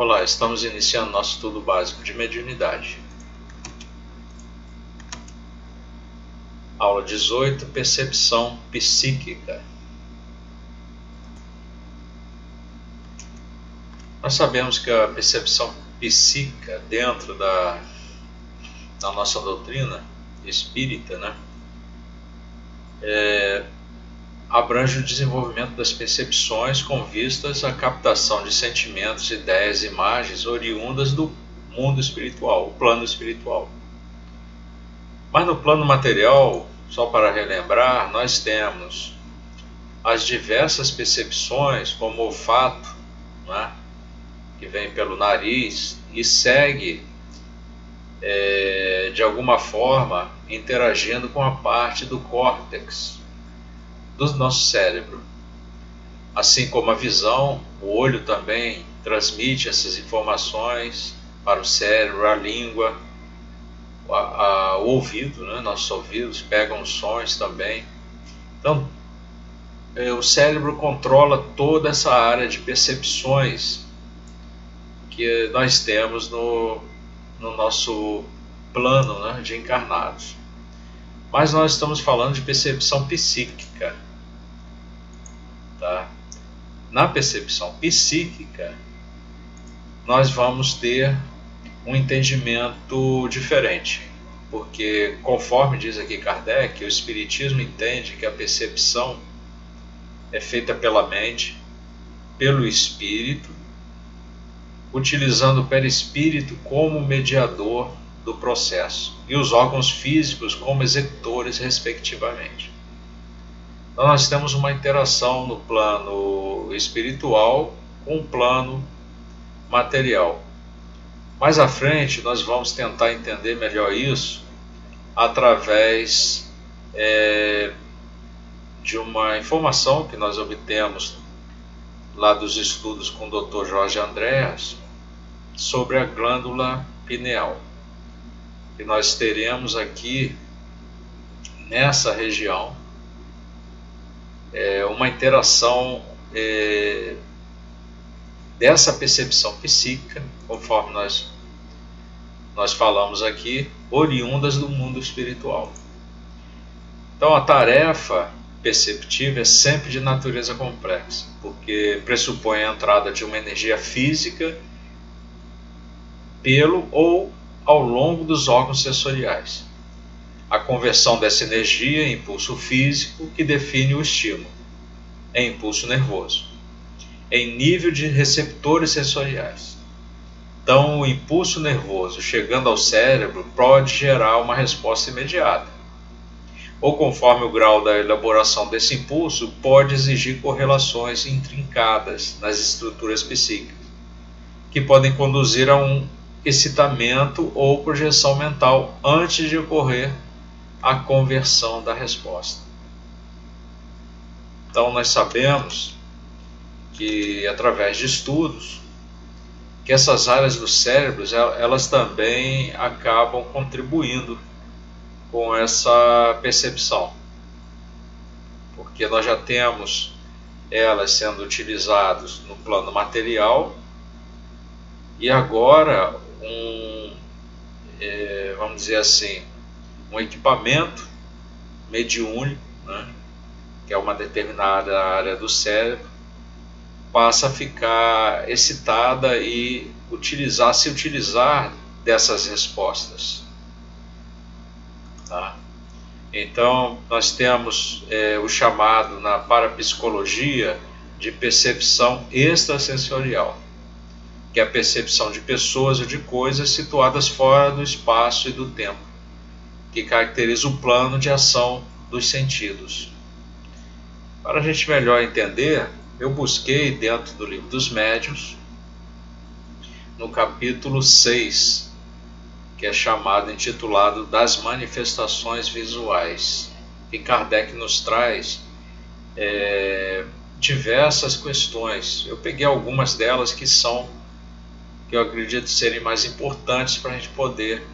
Olá, estamos iniciando nosso estudo básico de mediunidade. Aula 18, percepção psíquica. Nós sabemos que a percepção psíquica dentro da nossa doutrina espírita, abrange o desenvolvimento das percepções com vistas à captação de sentimentos, ideias e imagens oriundas do mundo espiritual, o plano espiritual. Mas no plano material, só para relembrar, nós temos as diversas percepções, como o olfato, que vem pelo nariz e segue, de alguma forma, interagindo com a parte do córtex do nosso cérebro. Assim como a visão, o olho também transmite essas informações para o cérebro, a língua, o ouvido, nossos ouvidos pegam os sons também. Então, o cérebro controla toda essa área de percepções que nós temos no nosso plano, de encarnados. Mas nós estamos falando de percepção psíquica. Tá? Na percepção psíquica, nós vamos ter um entendimento diferente, porque, conforme diz aqui Kardec, o Espiritismo entende que a percepção é feita pela mente, pelo espírito, utilizando o perispírito como mediador do processo e os órgãos físicos como executores, respectivamente. Então nós temos uma interação no plano espiritual com o plano material. Mais à frente nós vamos tentar entender melhor isso através de uma informação que nós obtemos lá dos estudos com o Dr. Jorge Andréas sobre a glândula pineal. E nós teremos aqui nessa região uma interação dessa percepção psíquica, conforme nós falamos aqui, oriundas do mundo espiritual. Então a tarefa perceptiva é sempre de natureza complexa, porque pressupõe a entrada de uma energia física pelo ou ao longo dos órgãos sensoriais. A conversão dessa energia em impulso físico que define o estímulo, em impulso nervoso, em nível de receptores sensoriais. Então, o impulso nervoso chegando ao cérebro pode gerar uma resposta imediata, ou conforme o grau da elaboração desse impulso, pode exigir correlações intrincadas nas estruturas psíquicas, que podem conduzir a um excitamento ou projeção mental antes de ocorrer a conversão da resposta. Então nós sabemos que através de estudos que essas áreas do cérebro elas também acabam contribuindo com essa percepção, porque nós já temos elas sendo utilizadas no plano material e agora vamos dizer assim, um equipamento mediúnico, que é uma determinada área do cérebro, passa a ficar excitada e se utilizar dessas respostas. Tá? Então nós temos o chamado na parapsicologia de percepção extrasensorial, que é a percepção de pessoas ou de coisas situadas fora do espaço e do tempo, que caracteriza o plano de ação dos sentidos. Para a gente melhor entender, eu busquei dentro do Livro dos Médiuns, no capítulo 6, que é intitulado Das Manifestações Visuais, e Kardec nos traz diversas questões. Eu peguei algumas delas que eu acredito serem mais importantes para a gente poder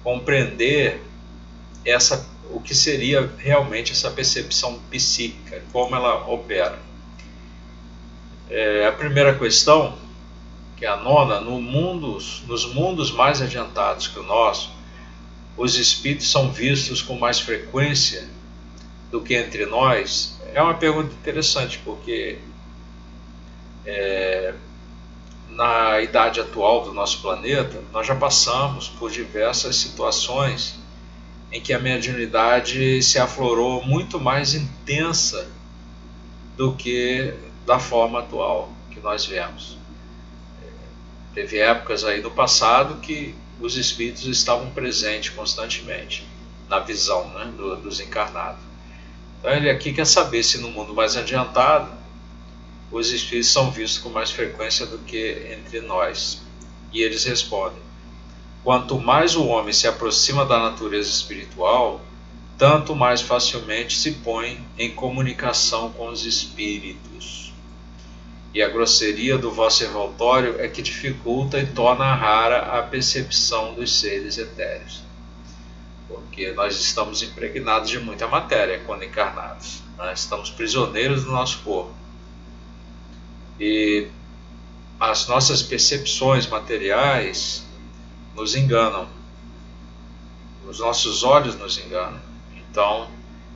compreender o que seria realmente essa percepção psíquica, como ela opera. A primeira questão que é a nona, nos mundos mais adiantados que o nosso, os espíritos são vistos com mais frequência do que entre nós? É uma pergunta interessante, porque na idade atual do nosso planeta, nós já passamos por diversas situações em que a mediunidade se aflorou muito mais intensa do que da forma atual que nós vemos. Teve épocas aí no passado que os espíritos estavam presentes constantemente na visão, né, dos encarnados. Então ele aqui quer saber se no mundo mais adiantado os espíritos são vistos com mais frequência do que entre nós. E eles respondem: quanto mais o homem se aproxima da natureza espiritual, tanto mais facilmente se põe em comunicação com os espíritos. E a grosseria do vosso envoltório é que dificulta e torna rara a percepção dos seres etéreos. Porque nós estamos impregnados de muita matéria quando encarnados. Nós estamos prisioneiros do nosso corpo. E as nossas percepções materiais nos enganam. Os nossos olhos nos enganam. Então,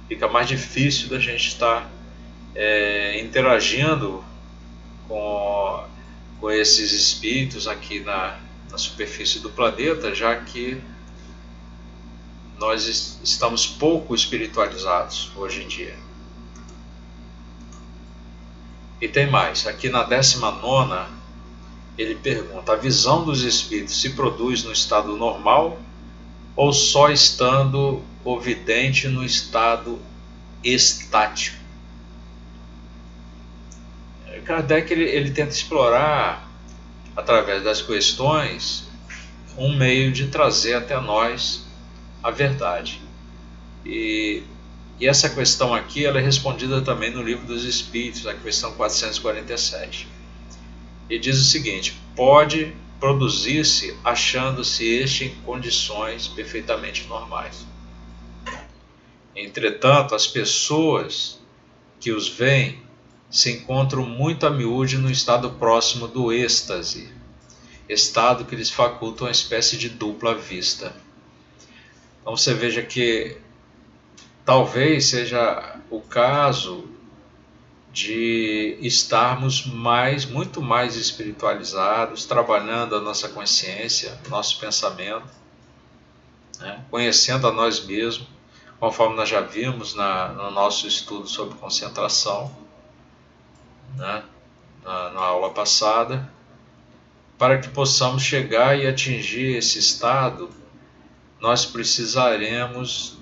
fica mais difícil da gente estar interagindo com esses espíritos aqui na superfície do planeta, já que nós estamos pouco espiritualizados hoje em dia. E tem mais, aqui na 19ª, ele pergunta: a visão dos espíritos se produz no estado normal ou só estando o vidente no estado estático? Kardec ele tenta explorar, através das questões, um meio de trazer até nós a verdade. E essa questão aqui ela é respondida também no Livro dos Espíritos, a questão 447. E diz o seguinte: pode produzir-se achando-se este em condições perfeitamente normais. Entretanto, as pessoas que os veem se encontram muito a miúde no estado próximo do êxtase, estado que lhes faculta uma espécie de dupla vista. Então você veja que talvez seja o caso de estarmos muito mais espiritualizados, trabalhando a nossa consciência, nosso pensamento, né? Conhecendo a nós mesmos, conforme nós já vimos no nosso estudo sobre concentração, né? na aula passada, para que possamos chegar e atingir esse estado, nós precisaremos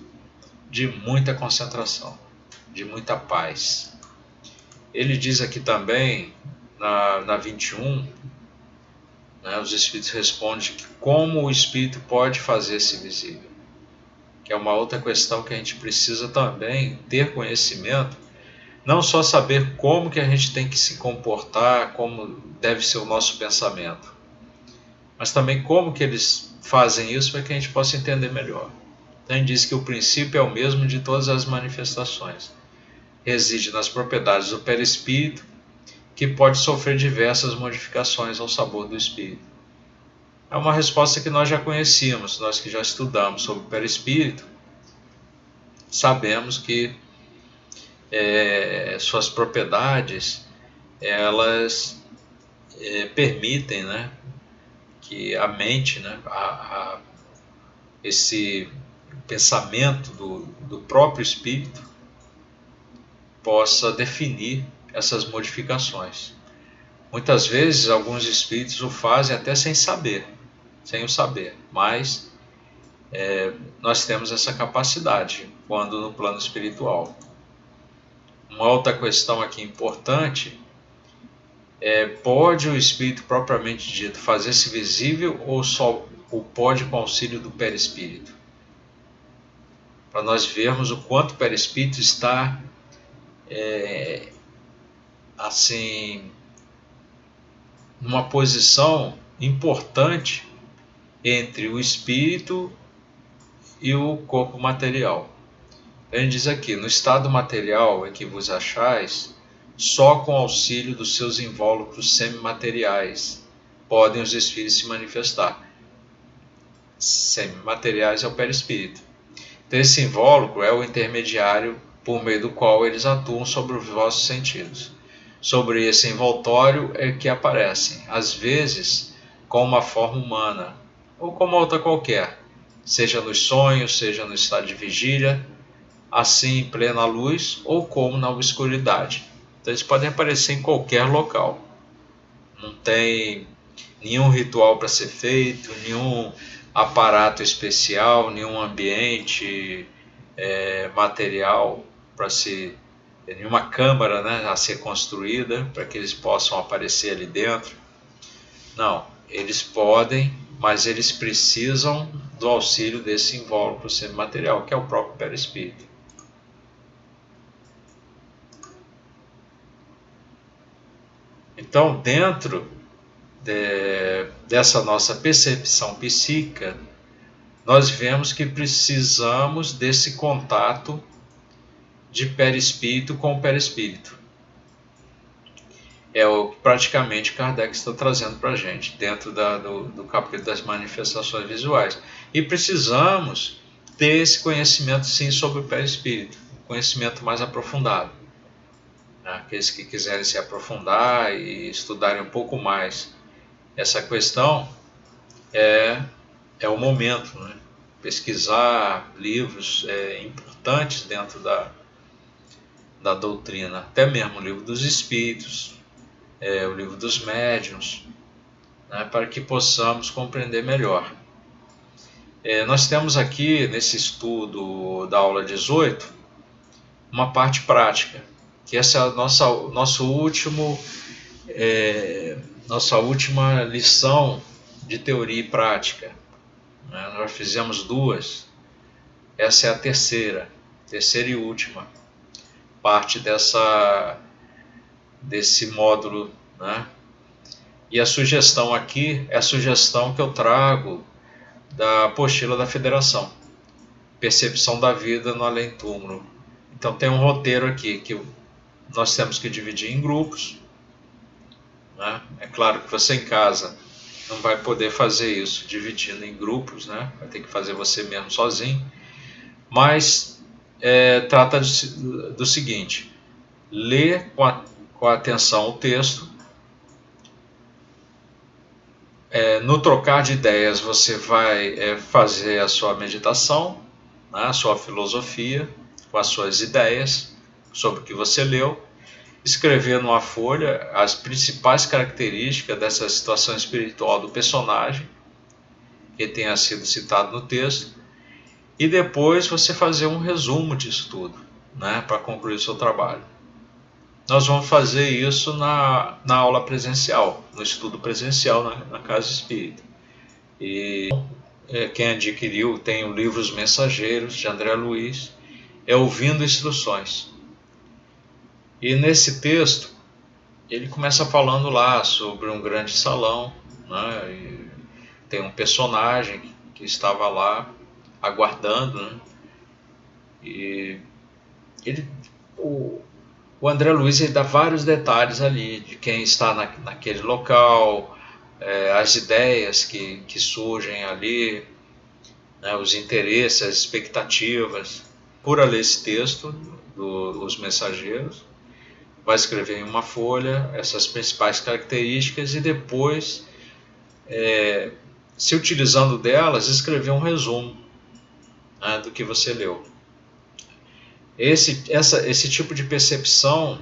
de muita concentração, de muita paz. Ele diz aqui também, na 21, né, os Espíritos respondem que como o Espírito pode fazer-se visível, que é uma outra questão que a gente precisa também ter conhecimento, não só saber como que a gente tem que se comportar, como deve ser o nosso pensamento, mas também como que eles fazem isso para que a gente possa entender melhor. Então ele diz que o princípio é o mesmo de todas as manifestações. Reside nas propriedades do perispírito, que pode sofrer diversas modificações ao sabor do espírito. É uma resposta que nós já conhecíamos, nós que já estudamos sobre o perispírito, sabemos que suas propriedades, elas permitem, né, que a mente, né, esse pensamento do próprio espírito possa definir essas modificações. Muitas vezes alguns espíritos o fazem até sem o saber, mas nós temos essa capacidade quando no plano espiritual. Uma outra questão aqui importante pode o espírito propriamente dito fazer-se visível ou só o pode com auxílio do perispírito? Para nós vermos o quanto o perispírito está assim, numa posição importante entre o espírito e o corpo material. Ele diz aqui: no estado material em que vos achais, só com auxílio dos seus invólucros semimateriais podem os espíritos se manifestar. Semimateriais é o perispírito. Então, esse invólucro é o intermediário por meio do qual eles atuam sobre os vossos sentidos. Sobre esse envoltório é que aparecem, às vezes, com uma forma humana, ou como outra qualquer, seja nos sonhos, seja no estado de vigília, assim em plena luz, ou como na obscuridade. Então, eles podem aparecer em qualquer local. Não tem nenhum ritual para ser feito, nenhum aparato especial, nenhum ambiente material para se... nenhuma câmara, né, a ser construída para que eles possam aparecer ali dentro. Não, eles podem, mas eles precisam do auxílio desse invólucro semimaterial, que é o próprio perispírito. Então, dentro dessa nossa percepção psíquica, nós vemos que precisamos desse contato de perispírito com o perispírito. É o que praticamente Kardec está trazendo para a gente, dentro do capítulo das manifestações visuais. E precisamos ter esse conhecimento, sim, sobre o perispírito, um conhecimento mais aprofundado. Aqueles que quiserem se aprofundar e estudarem um pouco mais essa questão, é o momento, né? Pesquisar livros importantes dentro da doutrina, até mesmo o livro dos Espíritos, o livro dos Médiuns, né? Para que possamos compreender melhor. Nós temos aqui, nesse estudo da aula 18, uma parte prática, que essa é a nossa última lição de teoria e prática. Nós fizemos 2, essa é a terceira e última parte desse módulo, né? E a sugestão aqui é a sugestão que eu trago da apostila da Federação, Percepção da Vida no Além-Túmulo. Então tem um roteiro aqui que nós temos que dividir em grupos, né? É claro que você em casa não vai poder fazer isso dividindo em grupos, né? Vai ter que fazer você mesmo sozinho. Mas trata do seguinte: ler com atenção o texto. No trocar de ideias você vai fazer a sua meditação, né? A sua filosofia, com as suas ideias sobre o que você leu. Escrever numa folha as principais características dessa situação espiritual do personagem que tenha sido citado no texto, e depois você fazer um resumo disso tudo, né, para concluir o seu trabalho. Nós vamos fazer isso na aula presencial, no estudo presencial na Casa Espírita. E quem adquiriu tem o livro Os Mensageiros, de André Luiz, ouvindo instruções. E nesse texto, ele começa falando lá sobre um grande salão, né? E tem um personagem que estava lá aguardando, né? E o André Luiz ele dá vários detalhes ali de quem está naquele local, as ideias que surgem ali, né? Os interesses, as expectativas. Por ler esse texto dos Mensageiros, vai escrever em uma folha essas principais características e depois, se utilizando delas, escrever um resumo, né, do que você leu. Esse tipo de percepção,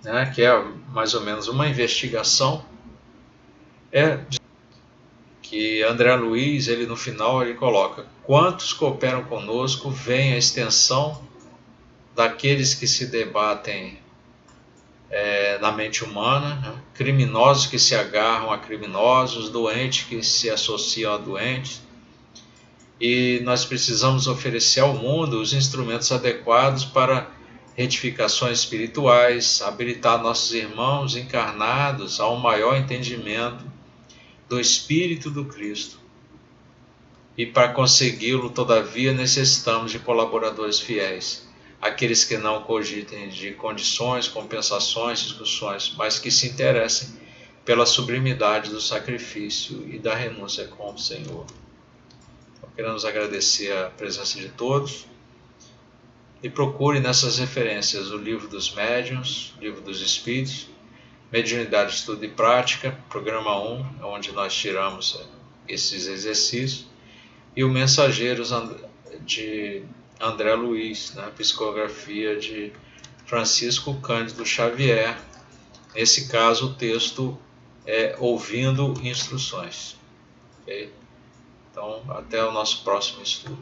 né, que é mais ou menos uma investigação, que André Luiz, ele no final ele coloca: quantos cooperam conosco veem a extensão daqueles que se debatem na mente humana, né? Criminosos que se agarram a criminosos, doentes que se associam a doentes, e nós precisamos oferecer ao mundo os instrumentos adequados para retificações espirituais, habilitar nossos irmãos encarnados a um maior entendimento do Espírito do Cristo. E para consegui-lo, todavia, necessitamos de colaboradores fiéis, aqueles que não cogitem de condições, compensações, discussões, mas que se interessem pela sublimidade do sacrifício e da renúncia com o Senhor. Então, queremos agradecer a presença de todos e procure nessas referências o Livro dos Médiuns, Livro dos Espíritos, Mediunidade, Estudo e Prática, Programa 1, onde nós tiramos esses exercícios, e o Mensageiros de André Luiz, né, psicografia de Francisco Cândido Xavier. Nesse caso, o texto é Ouvindo Instruções. Okay? Então, até o nosso próximo estudo.